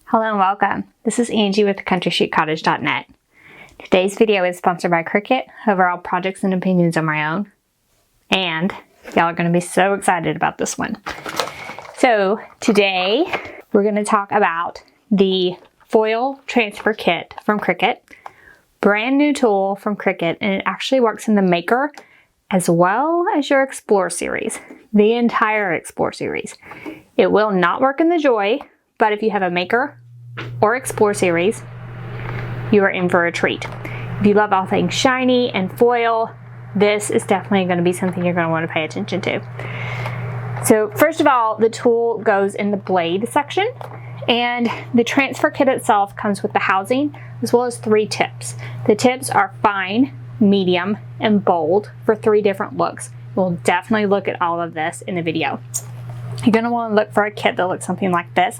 Hello and welcome. This is Angie with countryshootcottage.net. Today's video is sponsored by Cricut, overall projects and opinions of my own. And y'all are going to be so excited about this one. So today we're going to talk about the foil transfer kit from Cricut. Brand new tool from Cricut, and it actually works in the Maker as well as your Explore series. The entire Explore series. It will not work in the Joy, but if you have a Maker or Explore series, you are in for a treat. If you love all things shiny and foil, this is definitely going to be something you're going to want to pay attention to. So first of all, the tool goes in the blade section, and the transfer kit itself comes with the housing as well as 3 tips. The tips are fine, medium, and bold for 3 different looks. We'll definitely look at all of this in the video. You're going to want to look for a kit that looks something like this.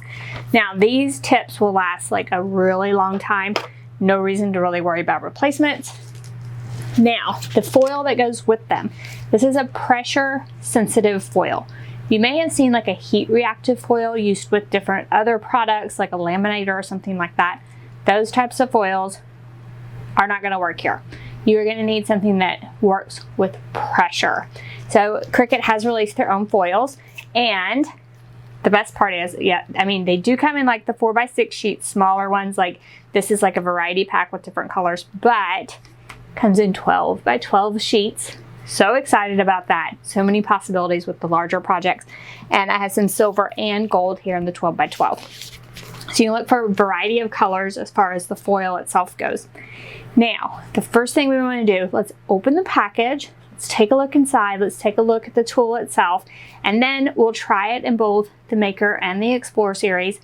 Now, these tips will last like a really long time. No reason to really worry about replacements. Now, the foil that goes with them. This is a pressure sensitive foil. You may have seen like a heat reactive foil used with different other products like a laminator or something like that. Those types of foils are not going to work here. You are going to need something that works with pressure. So Cricut has released their own foils, and the best part is, they do come in like the 4x6 sheets, smaller ones. Like this is like a variety pack with different colors, but comes in 12x12 sheets. So excited about that. So many possibilities with the larger projects. And I have some silver and gold here in the 12x12. So you look for a variety of colors as far as the foil itself goes. Now, the first thing we want to do, let's open the package. Let's take a look inside. Let's take a look at the tool itself. And then we'll try it in both the Maker and the Explore series.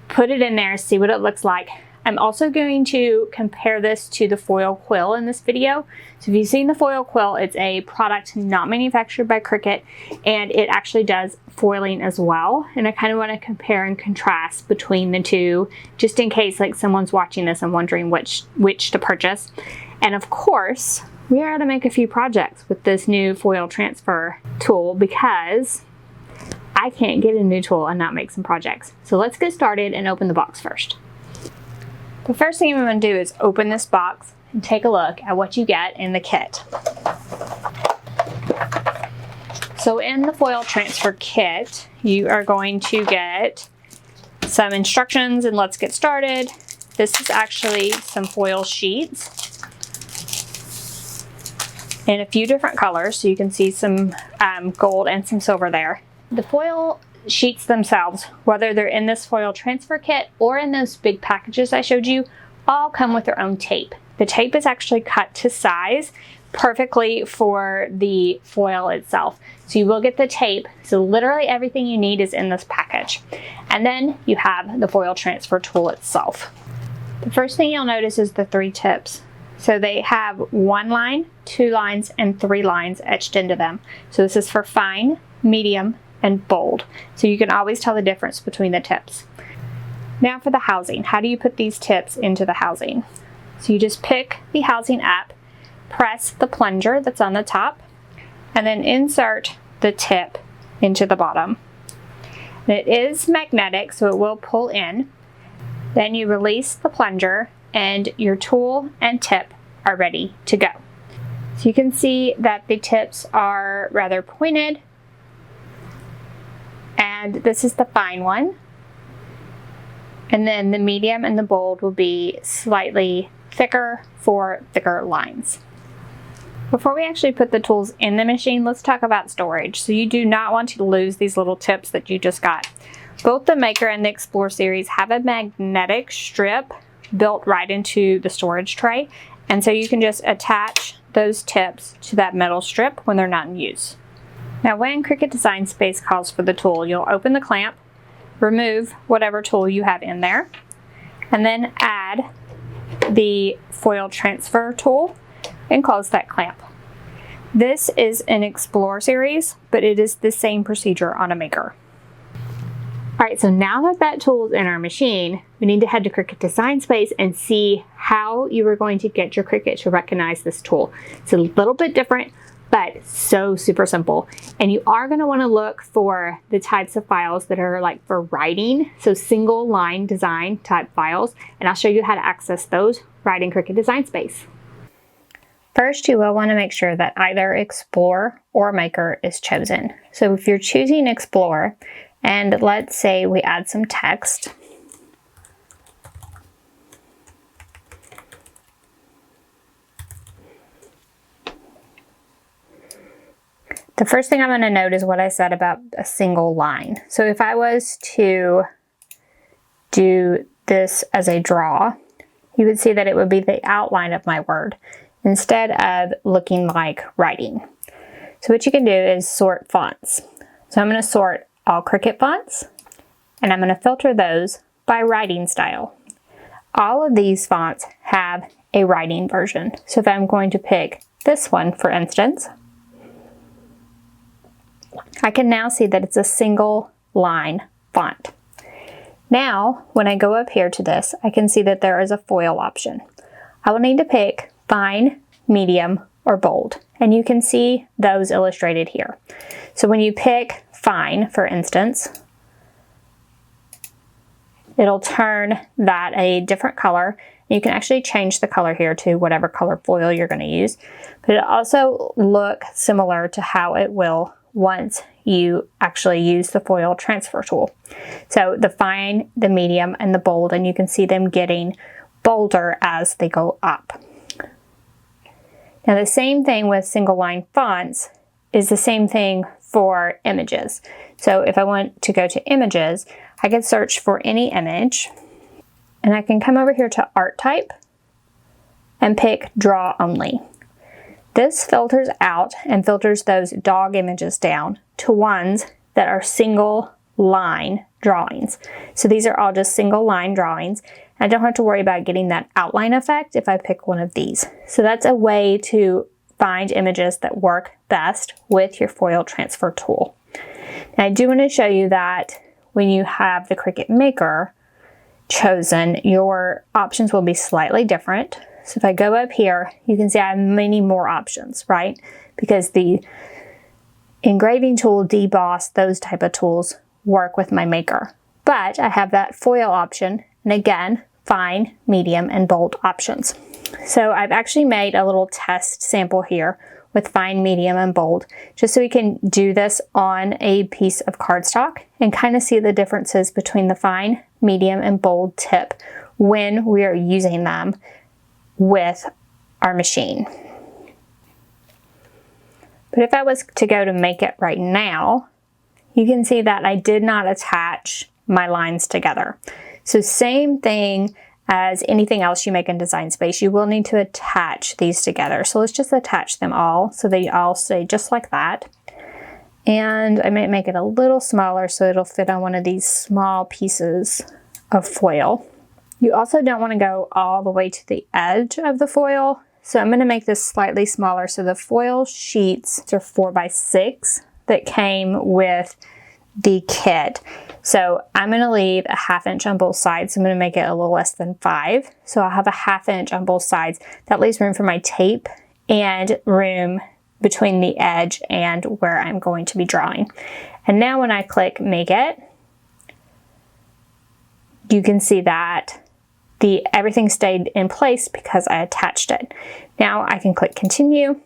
Put it in there, see what it looks like. I'm also going to compare this to the foil quill in this video. So if you've seen the foil quill, it's a product not manufactured by Cricut, and it actually does foiling as well. And I kind of want to compare and contrast between the two, just in case like someone's watching this and wondering which to purchase. And of course, we are going to make a few projects with this new foil transfer tool because I can't get a new tool and not make some projects. So let's get started and open the box first. The first thing I'm going to do is open this box and take a look at what you get in the kit. So in the foil transfer kit, you are going to get some instructions, and let's get started. This is actually some foil sheets in a few different colors, so you can see some gold and some silver there. The foil sheets themselves, whether they're in this foil transfer kit or in those big packages I showed you, all come with their own tape. The tape is actually cut to size perfectly for the foil itself. So you will get the tape. So literally everything you need is in this package. And then you have the foil transfer tool itself. The first thing you'll notice is the 3 tips. So they have 1 line, 2 lines, and 3 lines etched into them. So this is for fine, medium, and bold. So you can always tell the difference between the tips. Now for the housing. How do you put these tips into the housing? So you just pick the housing up, press the plunger that's on the top, and then insert the tip into the bottom. And it is magnetic, so it will pull in. Then you release the plunger, and your tool and tip are ready to go. So you can see that the tips are rather pointed, and this is the fine one. And then the medium and the bold will be slightly thicker for thicker lines. Before we actually put the tools in the machine, let's talk about storage. So you do not want to lose these little tips that you just got. Both the Maker and the Explore series have a magnetic strip built right into the storage tray. And so you can just attach those tips to that metal strip when they're not in use. Now when Cricut Design Space calls for the tool, you'll open the clamp, remove whatever tool you have in there, and then add the foil transfer tool and close that clamp. This is an Explore series, but it is the same procedure on a Maker. Alright, so now that that tool is in our machine, we need to head to Cricut Design Space and see how you are going to get your Cricut to recognize this tool. It's a little bit different but so super simple. And you are going to want to look for the types of files that are like for writing, so single line design type files, and I'll show you how to access those right in Cricut Design Space. First, you will want to make sure that either Explorer or Maker is chosen. So if you're choosing Explorer, and let's say we add some text, the first thing I'm going to note is what I said about a single line. So if I was to do this as a draw, you would see that it would be the outline of my word instead of looking like writing. So what you can do is sort fonts. So I'm going to sort all Cricut fonts, and I'm going to filter those by writing style. All of these fonts have a writing version. So if I'm going to pick this one, for instance, I can now see that it's a single line font. Now, when I go up here to this, I can see that there is a foil option. I will need to pick fine, medium, or bold, and you can see those illustrated here. So when you pick fine, for instance, it'll turn that a different color. You can actually change the color here to whatever color foil you're going to use, but it'll also look similar to how it will once you actually use the foil transfer tool. So the fine, the medium, and the bold, and you can see them getting bolder as they go up. Now the same thing with single line fonts is the same thing for images. So if I want to go to images, I can search for any image, and I can come over here to art type and pick draw only. This filters out and filters those dog images down to ones that are single line drawings. So these are all just single line drawings. I don't have to worry about getting that outline effect if I pick one of these. So that's a way to find images that work best with your foil transfer tool. Now I do want to show you that when you have the Cricut Maker chosen, your options will be slightly different. So if I go up here, you can see I have many more options, right? Because the engraving tool, deboss, those type of tools work with my Maker. But I have that foil option, and again, fine, medium, and bold options. So I've actually made a little test sample here with fine, medium, and bold, just so we can do this on a piece of cardstock and kind of see the differences between the fine, medium, and bold tip when we are using them with our machine. But if I was to go to make it right now, you can see that I did not attach my lines together. So same thing as anything else you make in Design Space, you will need to attach these together. So let's just attach them all so they all stay just like that. And I might make it a little smaller so it'll fit on one of these small pieces of foil. You also don't want to go all the way to the edge of the foil. So I'm going to make this slightly smaller. So the foil sheets are 4x6 that came with the kit. So I'm going to leave a 1/2 inch on both sides. So I'm going to make it a little less than 5. So I'll have a 1/2 inch on both sides. That leaves room for my tape and room between the edge and where I'm going to be drawing. And now when I click Make It, you can see that everything stayed in place because I attached it. Now I can click Continue.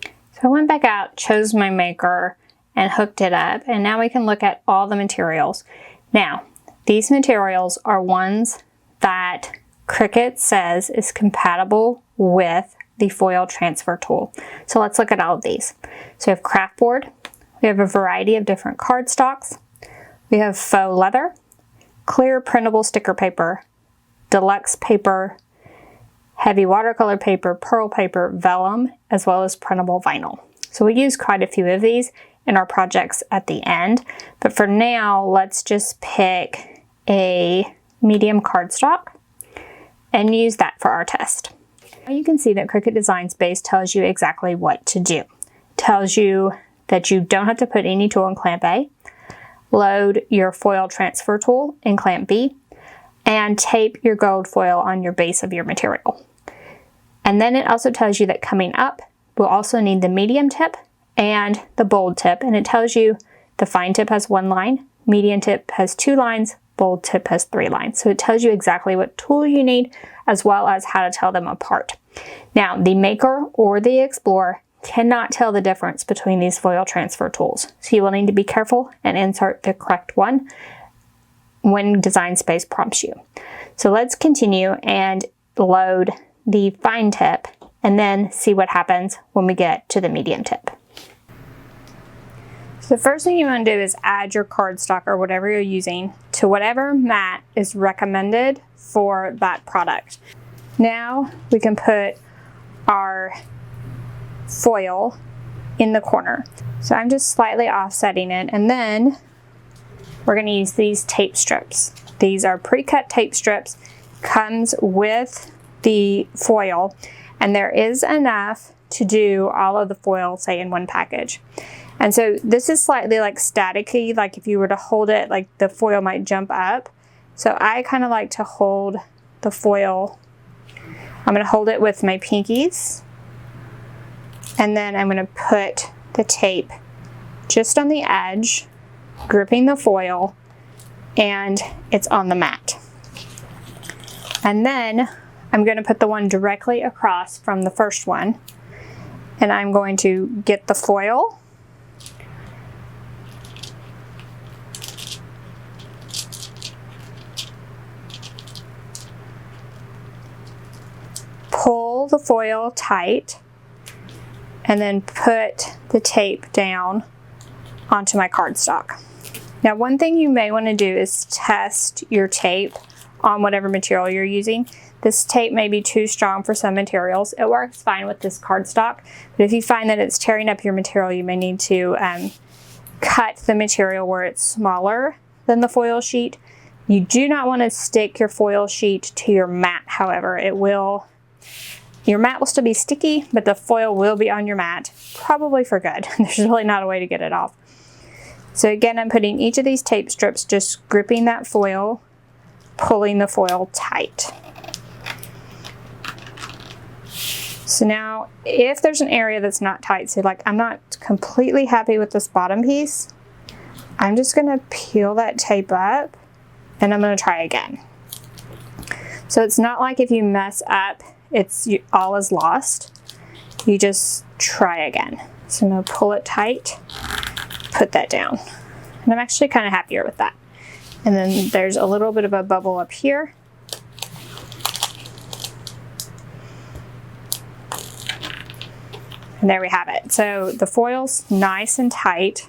So I went back out, chose my Maker, and hooked it up, and now we can look at all the materials. Now, these materials are ones that Cricut says is compatible with the foil transfer tool. So let's look at all of these. So we have kraftboard, we have a variety of different cardstocks, we have faux leather, clear printable sticker paper, deluxe paper, heavy watercolor paper, pearl paper, vellum, as well as printable vinyl. So we use quite a few of these in our projects at the end, but for now, let's just pick a medium cardstock and use that for our test. Now you can see that Cricut Design Space tells you exactly what to do. It tells you that you don't have to put any tool in clamp A, load your foil transfer tool in clamp B, and tape your gold foil on your base of your material. And then it also tells you that coming up, we'll also need the medium tip and the bold tip, and it tells you the fine tip has 1 line, medium tip has 2 lines, bold tip has 3 lines. So it tells you exactly what tool you need as well as how to tell them apart. Now, the Maker or the Explorer cannot tell the difference between these foil transfer tools. So you will need to be careful and insert the correct one when Design Space prompts you. So let's continue and load the fine tip and then see what happens when we get to the medium tip. So the first thing you want to do is add your cardstock or whatever you're using to whatever mat is recommended for that product. Now we can put our foil in the corner. So I'm just slightly offsetting it, and then we're going to use these tape strips. These are pre-cut tape strips, comes with the foil, and there is enough to do all of the foil, say, in one package. And so this is slightly like staticky, like if you were to hold it, like the foil might jump up. So I kind of like to hold the foil. I'm going to hold it with my pinkies, and then I'm going to put the tape just on the edge, gripping the foil, and it's on the mat. And then I'm going to put the one directly across from the first one, and I'm going to get the foil, pull the foil tight, and then put the tape down onto my cardstock. Now, one thing you may want to do is test your tape on whatever material you're using. This tape may be too strong for some materials. It works fine with this cardstock, but if you find that it's tearing up your material, you may need to cut the material where it's smaller than the foil sheet. You do not want to stick your foil sheet to your mat, however. Your mat will still be sticky, but the foil will be on your mat, probably for good. There's really not a way to get it off. So again, I'm putting each of these tape strips, just gripping that foil, pulling the foil tight. So now, if there's an area that's not tight, so like I'm not completely happy with this bottom piece, I'm just gonna peel that tape up and I'm gonna try again. So it's not like if you mess up, all is lost. You just try again. So I'm gonna pull it tight, put that down. And I'm actually kind of happier with that. And then there's a little bit of a bubble up here. And there we have it. So the foil's nice and tight.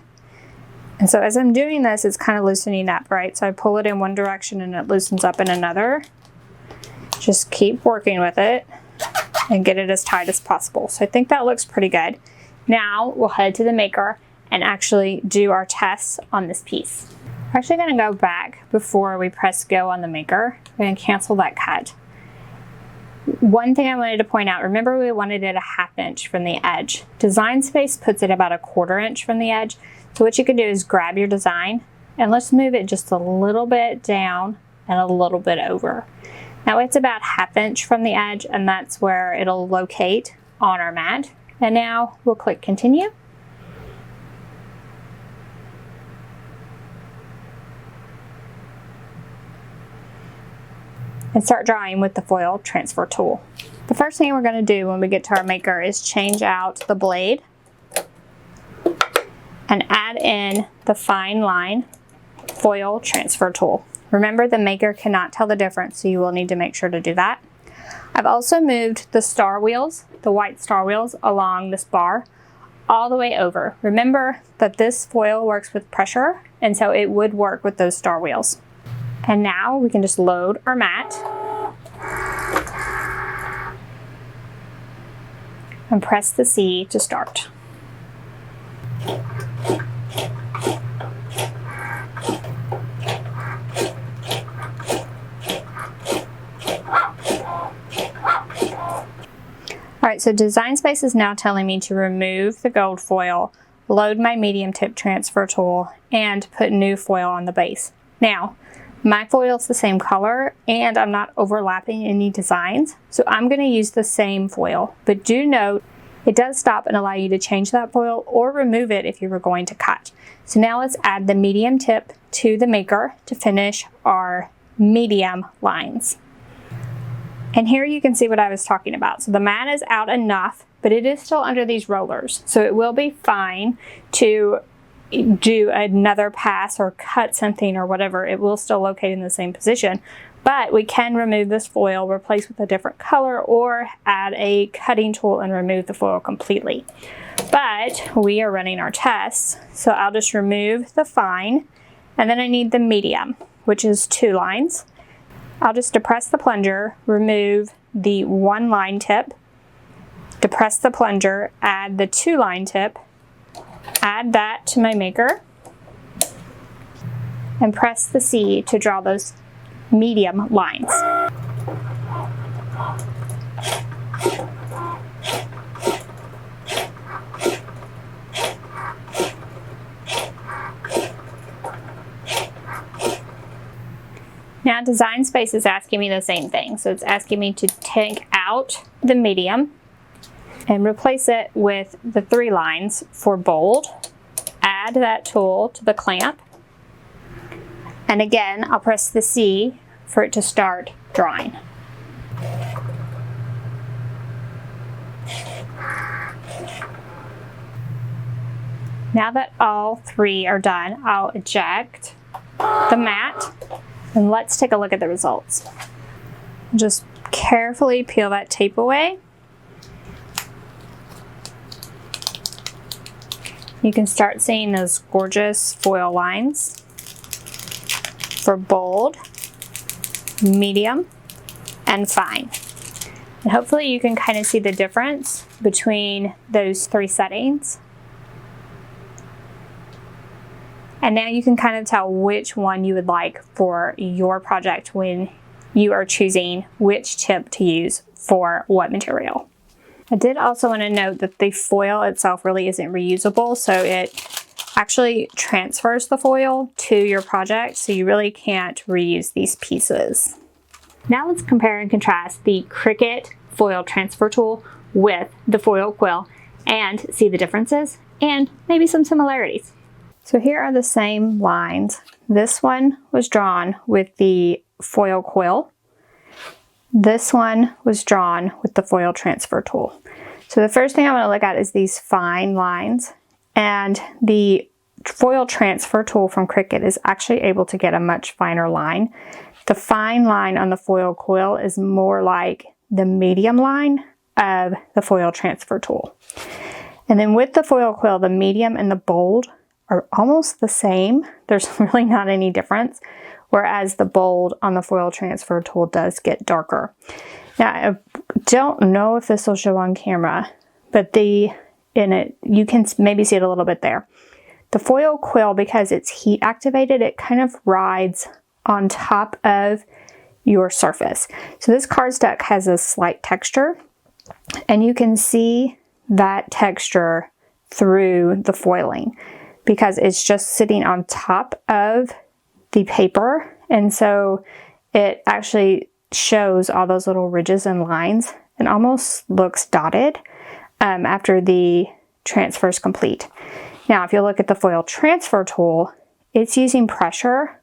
And so as I'm doing this, it's kind of loosening up, right? So I pull it in one direction and it loosens up in another. Just keep working with it and get it as tight as possible. So I think that looks pretty good. Now we'll head to the Maker and actually do our tests on this piece. We're actually going to go back before we press go on the Maker. We're going to cancel that cut. One thing I wanted to point out, remember we wanted it a 1/2 inch from the edge. Design Space puts it about a 1/4 inch from the edge. So what you can do is grab your design and let's move it just a little bit down and a little bit over. Now it's about 1/2 inch from the edge, and that's where it'll locate on our mat. And now we'll click continue. And start drawing with the foil transfer tool. The first thing we're going to do when we get to our Maker is change out the blade and add in the fine line foil transfer tool. Remember, the Maker cannot tell the difference, so you will need to make sure to do that. I've also moved the star wheels, the white star wheels, along this bar all the way over. Remember that this foil works with pressure, and so it would work with those star wheels. And now we can just load our mat and press the C to start. Alright, so Design Space is now telling me to remove the gold foil, load my medium tip transfer tool, and put new foil on the base. Now, my foil is the same color and I'm not overlapping any designs, so I'm going to use the same foil. But do note It does stop and allow you to change that foil or remove it if you were going to cut. So now let's add the medium tip to the maker to finish our medium lines. And here you can see what I was talking about. So the mat is out enough, but it is still under these rollers. So it will be fine to do another pass or cut something or whatever. It will still locate in the same position, but we can remove this foil, replace with a different color, or add a cutting tool and remove the foil completely. But we are running our tests, so I'll just remove the fine, and then I need the medium, which is 2 lines. I'll just depress the plunger, remove the 1 line tip, depress the plunger, add the 2 line tip, add that to my maker, and press the C to draw those medium lines. Now Design Space is asking me the same thing. So it's asking me to take out the medium and replace it with the 3 lines for bold. Add that tool to the clamp. And again, I'll press the C for it to start drawing. Now that all 3 are done, I'll eject the mat and let's take a look at the results. Just carefully peel that tape away. You can start seeing those gorgeous foil lines for bold, medium, and fine. And hopefully you can kind of see the difference between those 3 settings. And now you can kind of tell which one you would like for your project when you are choosing which tip to use for what material. I did also want to note that the foil itself really isn't reusable, so it actually transfers the foil to your project, so you really can't reuse these pieces. Now let's compare and contrast the Cricut foil transfer tool with the foil quill and see the differences and maybe some similarities. So here are the same lines. This one was drawn with the foil quill. This one was drawn with the foil transfer tool. So the first thing I want to look at is these fine lines, and the foil transfer tool from Cricut is actually able to get a much finer line. The fine line on the foil quill is more like the medium line of the foil transfer tool. And then with the foil quill, the medium and the bold are almost the same. There's really not any difference, whereas the bold on the foil transfer tool does get darker. Now, I don't know if this will show on camera, but you can maybe see it a little bit there. The foil quill, because it's heat activated, it kind of rides on top of your surface. So this cardstock has a slight texture, and you can see that texture through the foiling because it's just sitting on top of the paper, and so it actually shows all those little ridges and lines and almost looks dotted after the transfer is complete. Now, if you look at the foil transfer tool, it's using pressure,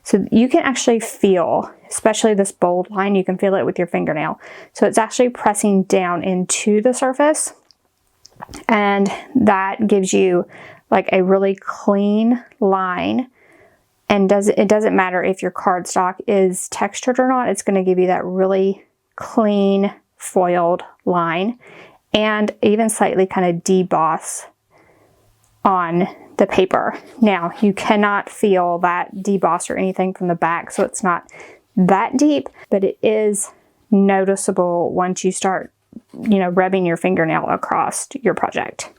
so you can actually feel, especially this bold line, you can feel it with your fingernail. So it's actually pressing down into the surface, and that gives you like a really clean line. And it doesn't matter if your cardstock is textured or not, it's going to give you that really clean foiled line and even slightly kind of deboss on the paper. Now, you cannot feel that deboss or anything from the back, so it's not that deep, but it is noticeable once you start, rubbing your fingernail across your project.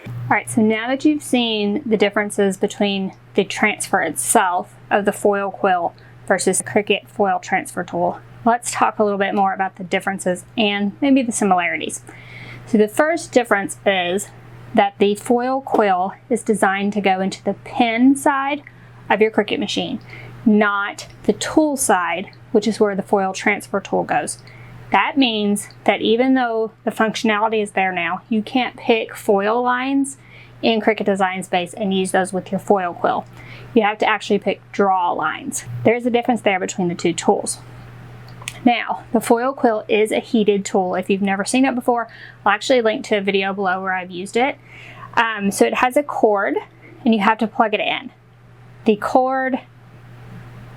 All right, so now that you've seen the differences between the transfer itself of the foil quill versus the Cricut foil transfer tool, let's talk a little bit more about the differences and maybe the similarities. So the first difference is that the foil quill is designed to go into the pen side of your Cricut machine, not the tool side, which is where the foil transfer tool goes. That means that even though the functionality is there now, you can't pick foil lines in Cricut Design Space and use those with your foil quill. You have to actually pick draw lines. There's a difference there between the two tools. Now, the foil quill is a heated tool. If you've never seen it before, I'll actually link to a video below where I've used it. So it has a cord and you have to plug it in. The cord,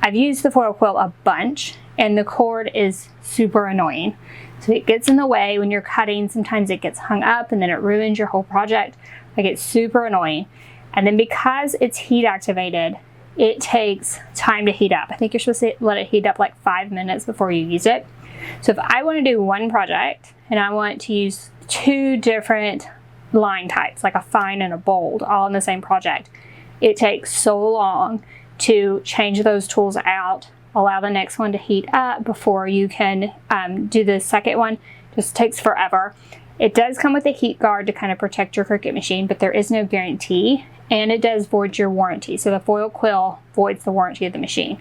I've used the foil quill a bunch and the cord is super annoying. So it gets in the way when you're cutting. Sometimes it gets hung up and then it ruins your whole project. Like, it's super annoying. And then because it's heat activated, it takes time to heat up. I think you're supposed to let it heat up like 5 minutes before you use it. So if I want to do one project and I want to use 2 different line types, like a fine and a bold, all in the same project, it takes so long to change those tools out, allow the next one to heat up before you can do the second one. Just takes forever. It does come with a heat guard to kind of protect your Cricut machine, but there is no guarantee, and it does void your warranty. So the foil quill voids the warranty of the machine,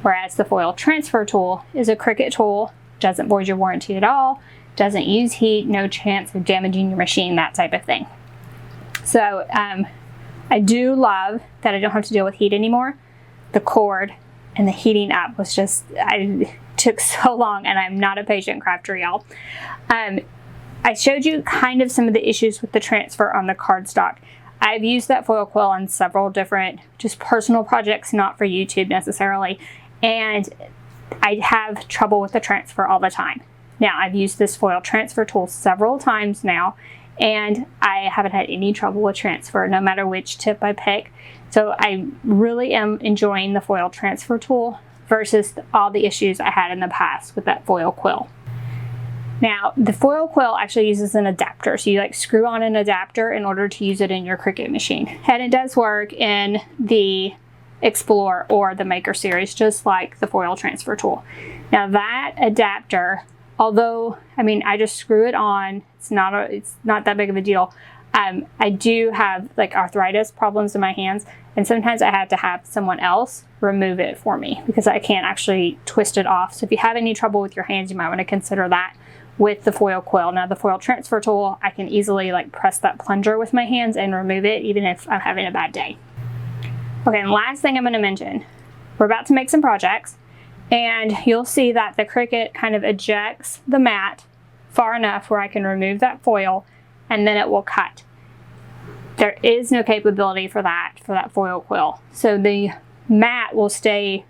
whereas the foil transfer tool is a Cricut tool, doesn't void your warranty at all, doesn't use heat, no chance of damaging your machine, that type of thing. So I do love that I don't have to deal with heat anymore. The cord and the heating up was just, I took so long, and I'm not a patient crafter, y'all. I showed you kind of some of the issues with the transfer on the cardstock. I've used that foil quill on several different just personal projects, not for YouTube necessarily, and I have trouble with the transfer all the time. Now, I've used this foil transfer tool several times now, and I haven't had any trouble with transfer, no matter which tip I pick. So I really am enjoying the foil transfer tool versus all the issues I had in the past with that foil quill. Now, the foil quill actually uses an adapter. So you like screw on an adapter in order to use it in your Cricut machine. And it does work in the Explore or the Maker series, just like the foil transfer tool. Now that adapter, although, I mean, I just screw it on, it's not that big of a deal. I do have like arthritis problems in my hands, and sometimes I have to have someone else remove it for me because I can't actually twist it off. So if you have any trouble with your hands, you might want to consider that with the foil quill. Now the foil transfer tool, I can easily like press that plunger with my hands and remove it even if I'm having a bad day. Okay, and last thing I'm going to mention, we're about to make some projects, and you'll see that the Cricut kind of ejects the mat far enough where I can remove that foil and then it will cut. There is no capability for that foil quill. So the mat will stay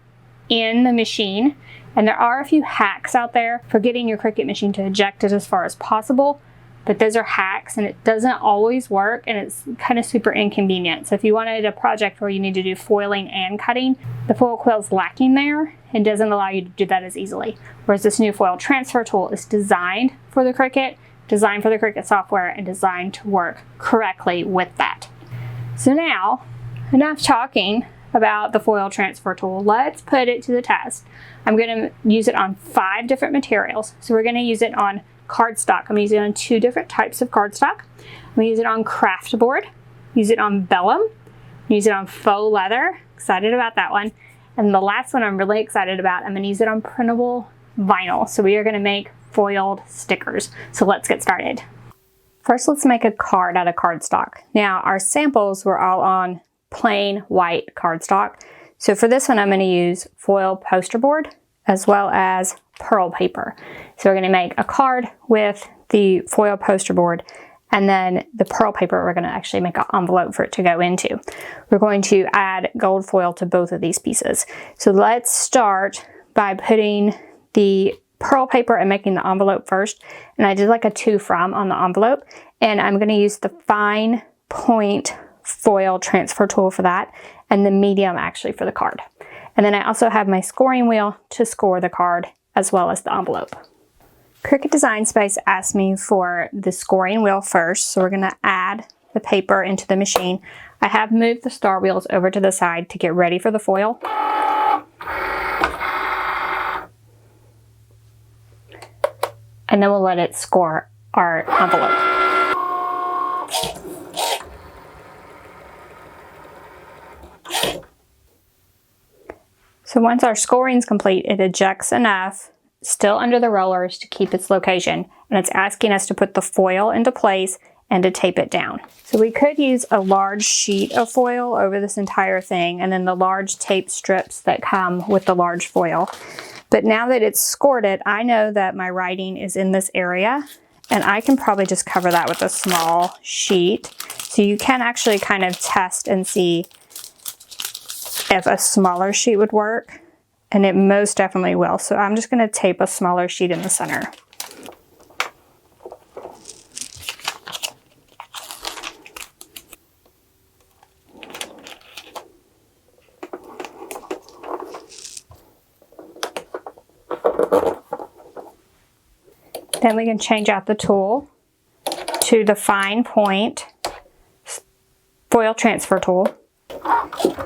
in the machine, and there are a few hacks out there for getting your Cricut machine to eject it as far as possible, but those are hacks and it doesn't always work, and it's kind of super inconvenient. So if you wanted a project where you need to do foiling and cutting, the foil quill is lacking there and doesn't allow you to do that as easily. Whereas this new foil transfer tool is designed for the Cricut, designed for the Cricut software, and designed to work correctly with that. So now, enough talking about the foil transfer tool. Let's put it to the test. I'm going to use it on 5 different materials. So we're going to use it on cardstock. I'm using it on 2 different types of cardstock. I'm going to use it on kraftboard, use it on vellum, use it on faux leather. Excited about that one. And the last one I'm really excited about, I'm going to use it on printable vinyl. So we are going to make foiled stickers. So let's get started. First, let's make a card out of cardstock. Now, our samples were all on plain white cardstock. So for this one, I'm going to use foil poster board as well as pearl paper. So we're going to make a card with the foil poster board, and then the pearl paper, we're going to actually make an envelope for it to go into. We're going to add gold foil to both of these pieces. So let's start by putting the pearl paper and making the envelope first. And I did like a to from on the envelope, and I'm going to use the fine point foil transfer tool for that, and the medium actually for the card. And then I also have my scoring wheel to score the card as well as the envelope. Cricut Design Space asked me for the scoring wheel first, so we're going to add the paper into the machine. I have moved the star wheels over to the side to get ready for the foil. And then we'll let it score our envelope. So once our scoring is complete, it ejects enough still under the rollers to keep its location, and it's asking us to put the foil into place and to tape it down. So we could use a large sheet of foil over this entire thing and then the large tape strips that come with the large foil. But now that it's scored it, I know that my writing is in this area, and I can probably just cover that with a small sheet. So you can actually kind of test and see if a smaller sheet would work, and it most definitely will. So I'm just going to tape a smaller sheet in the center. Then we can change out the tool to the fine point foil transfer tool.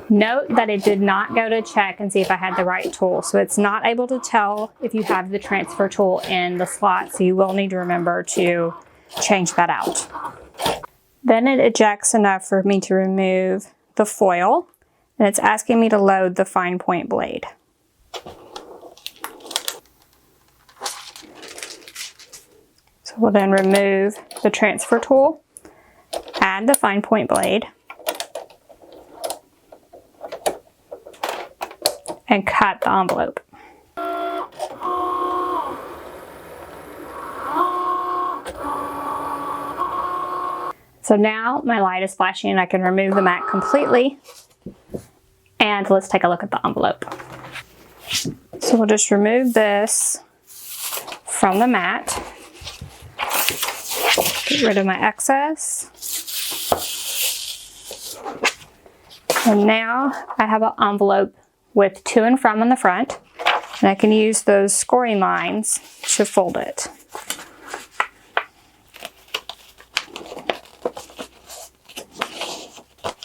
Note that it did not go to check and see if I had the right tool. So it's not able to tell if you have the transfer tool in the slot. So you will need to remember to change that out. Then it ejects enough for me to remove the foil. And it's asking me to load the fine point blade. So we'll then remove the transfer tool, add the fine point blade, and cut the envelope. So now my light is flashing and I can remove the mat completely. And let's take a look at the envelope. So we'll just remove this from the mat. Get rid of my excess. And now I have an envelope with to and from on the front, and I can use those scoring lines to fold it.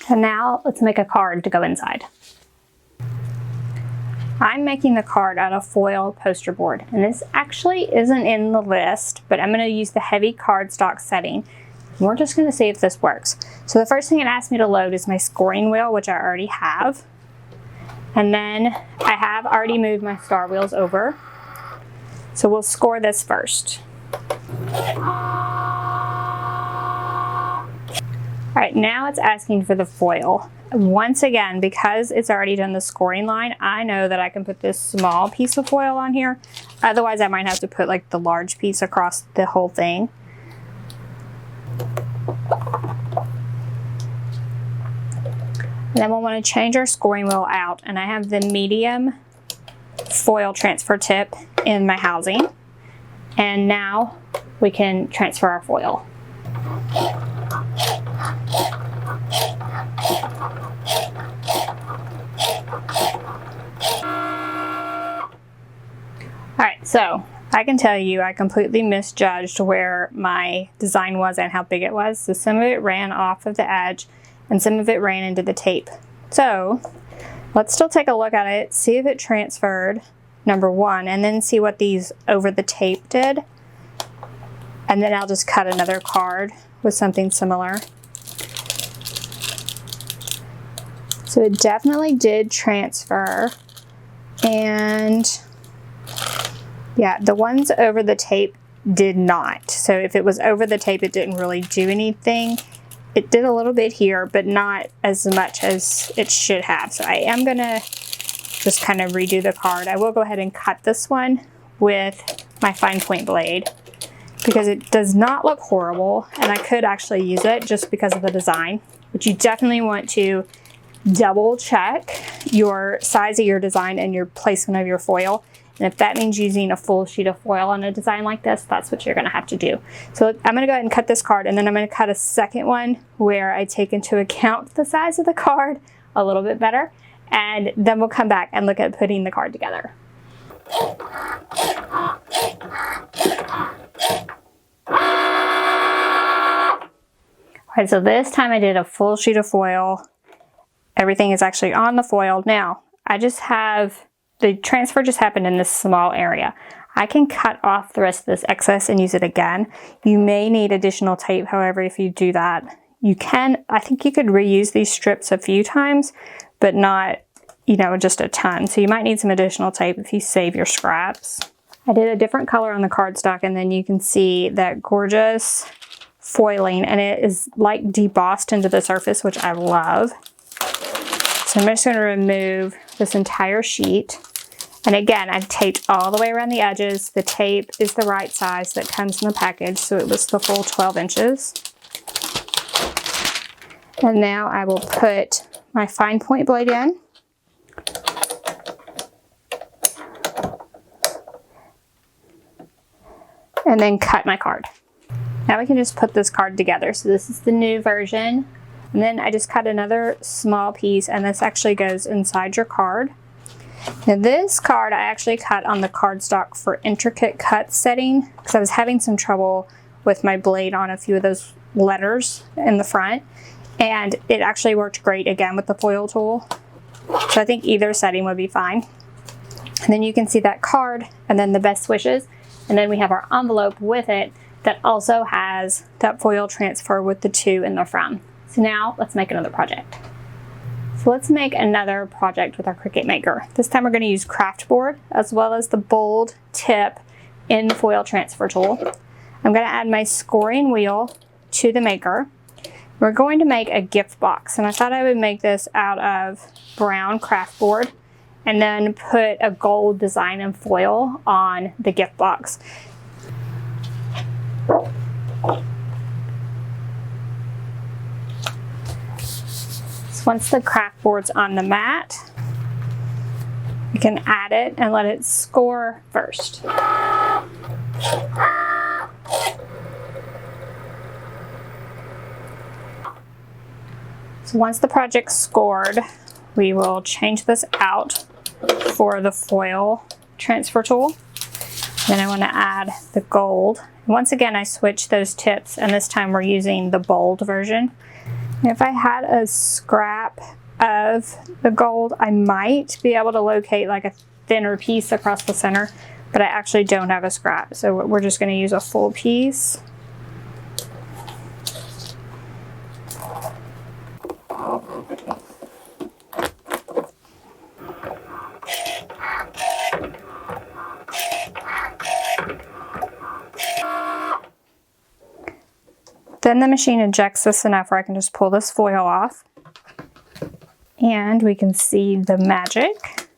And now let's make a card to go inside. I'm making the card out of foil poster board, and this actually isn't in the list, but I'm going to use the heavy cardstock setting. We're just going to see if this works. So the first thing it asked me to load is my scoring wheel, which I already have. And then I have already moved my star wheels over. So we'll score this first. All right, now it's asking for the foil. Once again, because it's already done the scoring line, I know that I can put this small piece of foil on here. Otherwise, I might have to put like the large piece across the whole thing. And then we'll want to change our scoring wheel out, and I have the medium foil transfer tip in my housing. And now we can transfer our foil. Alright, so I can tell you I completely misjudged where my design was and how big it was. So some of it ran off of the edge and some of it ran into the tape. So let's still take a look at it, see if it transferred, number one, and then see what these over the tape did. And then I'll just cut another card with something similar. So it definitely did transfer, and yeah, the ones over the tape did not. So if it was over the tape, it didn't really do anything. It did a little bit here, but not as much as it should have. So I am gonna just kind of redo the card. I will go ahead and cut this one with my fine point blade because it does not look horrible, and I could actually use it just because of the design. But you definitely want to double check your size of your design and your placement of your foil. And if that means using a full sheet of foil on a design like this, that's what you're gonna have to do. So I'm gonna go ahead and cut this card, and then I'm gonna cut a second one where I take into account the size of the card a little bit better. And then we'll come back and look at putting the card together. Alright, so this time I did a full sheet of foil. Everything is actually on the foil. Now, I just have, the transfer just happened in this small area. I can cut off the rest of this excess and use it again. You may need additional tape, however, if you do that. You can, I think you could reuse these strips a few times, but not, you know, just a ton. So you might need some additional tape if you save your scraps. I did a different color on the cardstock, and then you can see that gorgeous foiling, and it is like debossed into the surface, which I love. So I'm just going to remove this entire sheet. And again, I taped all the way around the edges. The tape is the right size that comes in the package, so it was the full 12 inches. And now I will put my fine point blade in. And then cut my card. Now we can just put this card together. So this is the new version. And then I just cut another small piece, and this actually goes inside your card. Now this card I actually cut on the cardstock for intricate cut setting because I was having some trouble with my blade on a few of those letters in the front. And it actually worked great again with the foil tool. So I think either setting would be fine. And then you can see that card and then the best wishes. And then we have our envelope with it that also has that foil transfer with the 2 in the front. So now let's make another project. So let's make another project with our Cricut maker. This time we're going to use kraftboard as well as the bold tip in the foil transfer tool. I'm going to add my scoring wheel to the maker. We're going to make a gift box, and I thought I would make this out of brown kraftboard and then put a gold design and foil on the gift box. Once the kraftboard's on the mat, you can add it and let it score first. So once the project's scored, we will change this out for the foil transfer tool. Then I want to add the gold. Once again, I switched those tips, and this time we're using the bold version. If I had a scrap of the gold, I might be able to locate like a thinner piece across the center, but I actually don't have a scrap. So we're just going to use a full piece. Then the machine ejects this enough where I can just pull this foil off. And we can see the magic.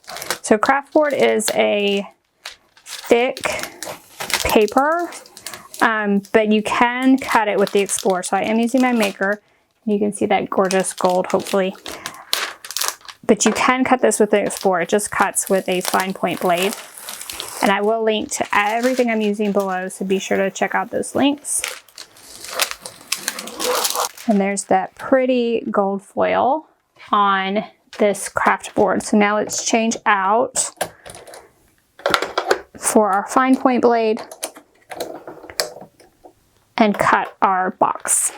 So kraftboard is a thick paper, but you can cut it with the Explorer. So I am using my maker. You can see that gorgeous gold, hopefully. But you can cut this with the Explorer. It just cuts with a fine point blade. And I will link to everything I'm using below, so be sure to check out those links. And there's that pretty gold foil on this kraftboard. So now let's change out for our fine point blade and cut our box.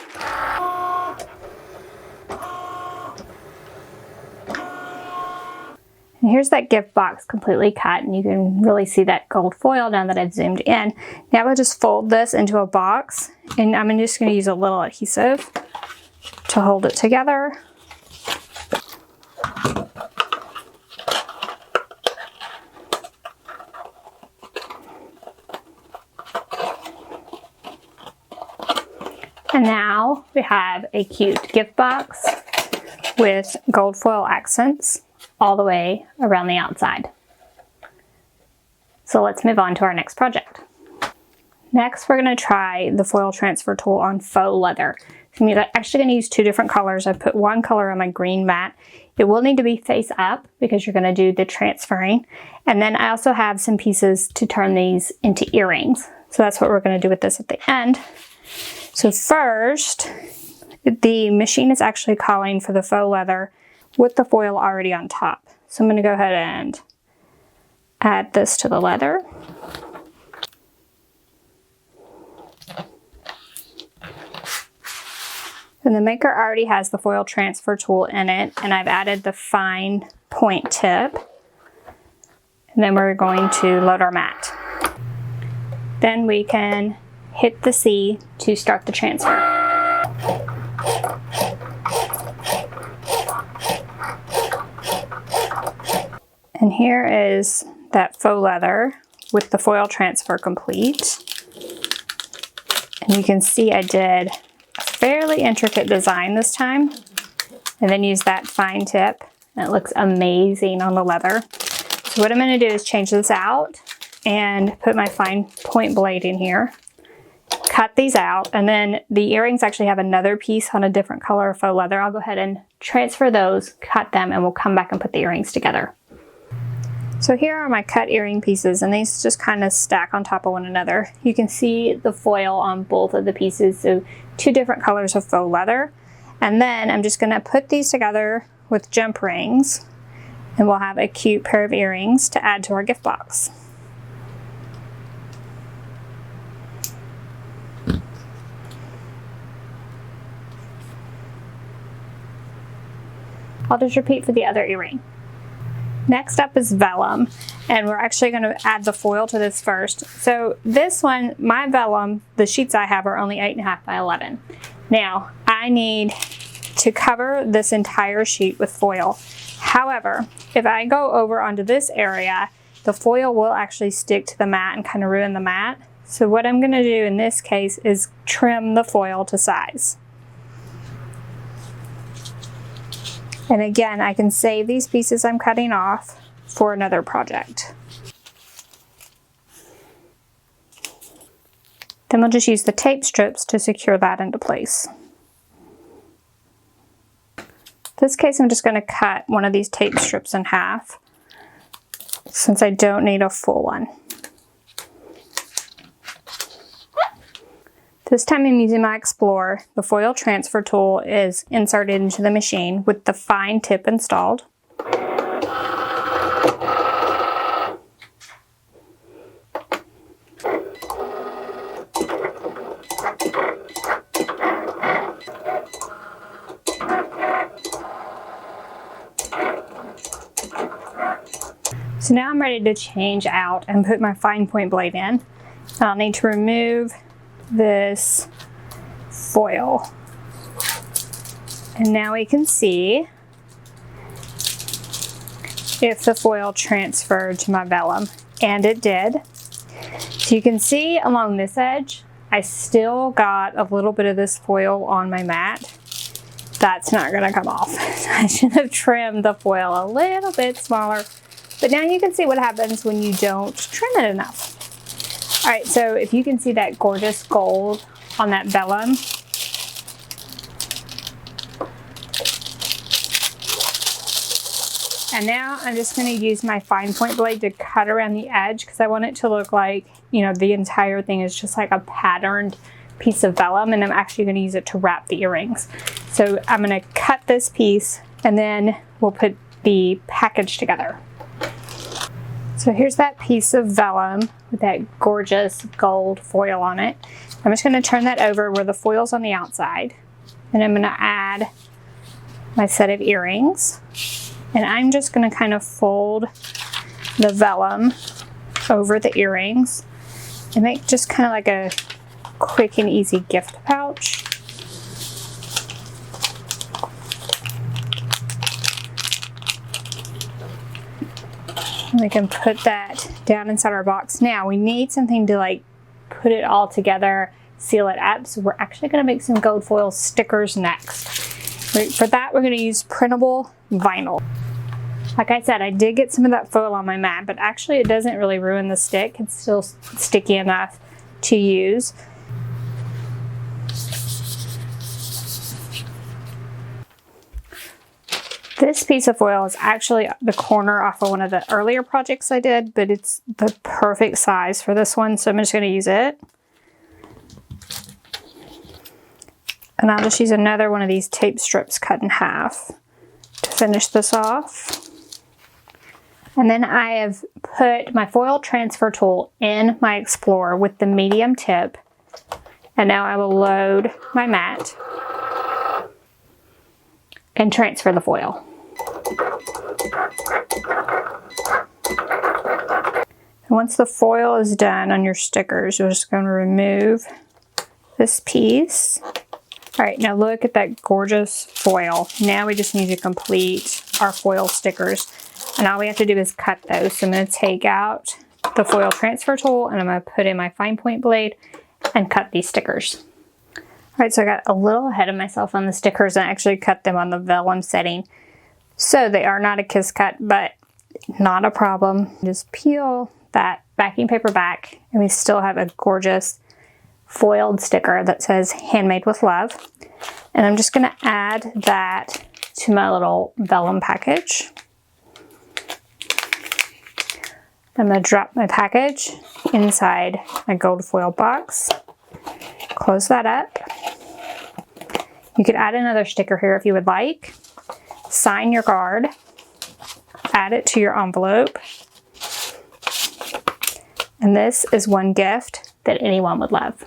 And here's that gift box completely cut, and you can really see that gold foil now that I've zoomed in. Now I'll just fold this into a box, and I'm just going to use a little adhesive to hold it together. And now we have a cute gift box with gold foil accents all the way around the outside. So let's move on to our next project. Next, we're going to try the foil transfer tool on faux leather. So I'm actually going to use 2 different colors. I put one color on my green mat. It will need to be face up because you're going to do the transferring. And then I also have some pieces to turn these into earrings. So that's what we're going to do with this at the end. So first, the machine is actually calling for the faux leather with the foil already on top. So I'm going to go ahead and add this to the leather. And the maker already has the foil transfer tool in it, and I've added the fine point tip. And then we're going to load our mat. Then we can hit the C to start the transfer. And here is that faux leather with the foil transfer complete. And you can see I did a fairly intricate design this time, and then use that fine tip, and it looks amazing on the leather. So what I'm going to do is change this out and put my fine point blade in here, cut these out, and then the earrings actually have another piece on a different color of faux leather. I'll go ahead and transfer those, cut them, and we'll come back and put the earrings together. So here are my cut earring pieces, and these just kind of stack on top of one another. You can see the foil on both of the pieces, so two different colors of faux leather. And then I'm just going to put these together with jump rings, and we'll have a cute pair of earrings to add to our gift box. I'll just repeat for the other earring. Next up is vellum, and we're actually going to add the foil to this first. So this one, my vellum, the sheets I have are only 8.5 by 11. Now, I need to cover this entire sheet with foil. However, if I go over onto this area, the foil will actually stick to the mat and kind of ruin the mat. So what I'm going to do in this case is trim the foil to size. And again, I can save these pieces I'm cutting off for another project. Then we'll just use the tape strips to secure that into place. In this case, I'm just going to cut one of these tape strips in half, since I don't need a full one. This time I'm using my Explorer. The foil transfer tool is inserted into the machine with the fine tip installed. So now I'm ready to change out and put my fine point blade in. I'll need to remove this foil, and now we can see if the foil transferred to my vellum, and it did. So you can see along this edge I still got a little bit of this foil on my mat. That's not going to come off. I should have trimmed the foil a little bit smaller, but now you can see what happens when you don't trim it enough. All right, so if you can see that gorgeous gold on that vellum, and now I'm just going to use my fine point blade to cut around the edge, because I want it to look like, you know, the entire thing is just like a patterned piece of vellum, and I'm actually going to use it to wrap the earrings. So I'm going to cut this piece, and then we'll put the package together. So here's that piece of vellum with that gorgeous gold foil on it. I'm just going to turn that over where the foil's on the outside, and I'm going to add my set of earrings, and I'm just going to kind of fold the vellum over the earrings and make just kind of like a quick and easy gift pouch. We can put that down inside our box. Now we need something to like put it all together, seal it up. So we're actually going to make some gold foil stickers next. For that, we're going to use printable vinyl. Like I said, I did get some of that foil on my mat, but actually it doesn't really ruin the stick. It's still sticky enough to use. This piece of foil is actually the corner off of one of the earlier projects I did, but it's the perfect size for this one, so I'm just going to use it. And I'll just use another one of these tape strips cut in half to finish this off. And then I have put my foil transfer tool in my Explorer with the medium tip, and now I will load my mat and transfer the foil. And once the foil is done on your stickers, you're just going to remove this piece. All right, now look at that gorgeous foil. Now we just need to complete our foil stickers, and all we have to do is cut those. So I'm going to take out the foil transfer tool and I'm going to put in my fine point blade and cut these stickers. All right, so I got a little ahead of myself on the stickers and actually cut them on the vellum setting. So they are not a kiss cut, but not a problem. Just peel that backing paper back and we still have a gorgeous foiled sticker that says handmade with love. And I'm just going to add that to my little vellum package. I'm going to drop my package inside my gold foil box. Close that up. You could add another sticker here if you would like. Sign your card. Add it to your envelope. And this is one gift that anyone would love.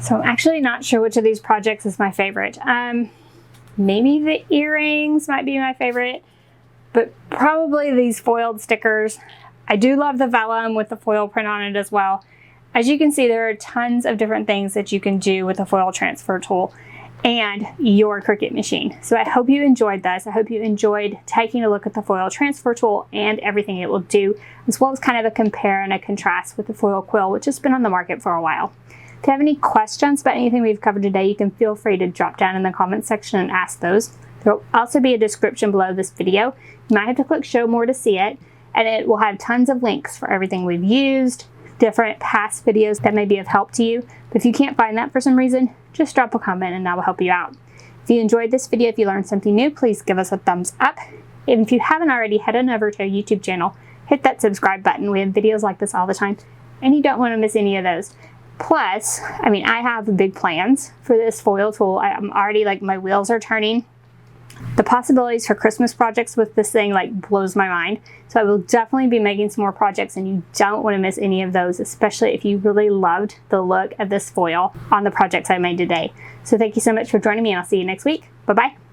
So I'm actually not sure which of these projects is my favorite. Maybe the earrings might be my favorite, but probably these foiled stickers. I do love the vellum with the foil print on it as well. As you can see, there are tons of different things that you can do with the foil transfer tool and your Cricut machine. So I hope you enjoyed this. I hope you enjoyed taking a look at the foil transfer tool and everything it will do, as well as kind of a compare and a contrast with the foil quill, which has been on the market for a while. If you have any questions about anything we've covered today, you can feel free to drop down in the comments section and ask those. There will also be a description below this video. You might have to click show more to see it, and it will have tons of links for everything we've used, different past videos that may be of help to you. But if you can't find that for some reason, just drop a comment and that will help you out. If you enjoyed this video, if you learned something new, please give us a thumbs up. And if you haven't already, head on over to our YouTube channel, hit that subscribe button. We have videos like this all the time, and you don't want to miss any of those. Plus, I mean, I have big plans for this foil tool. I'm already, like, my wheels are turning. The possibilities for Christmas projects with this thing, like, blows my mind. So I will definitely be making some more projects, and you don't want to miss any of those, especially if you really loved the look of this foil on the projects I made today. So thank you so much for joining me, and I'll see you next week. Bye-bye.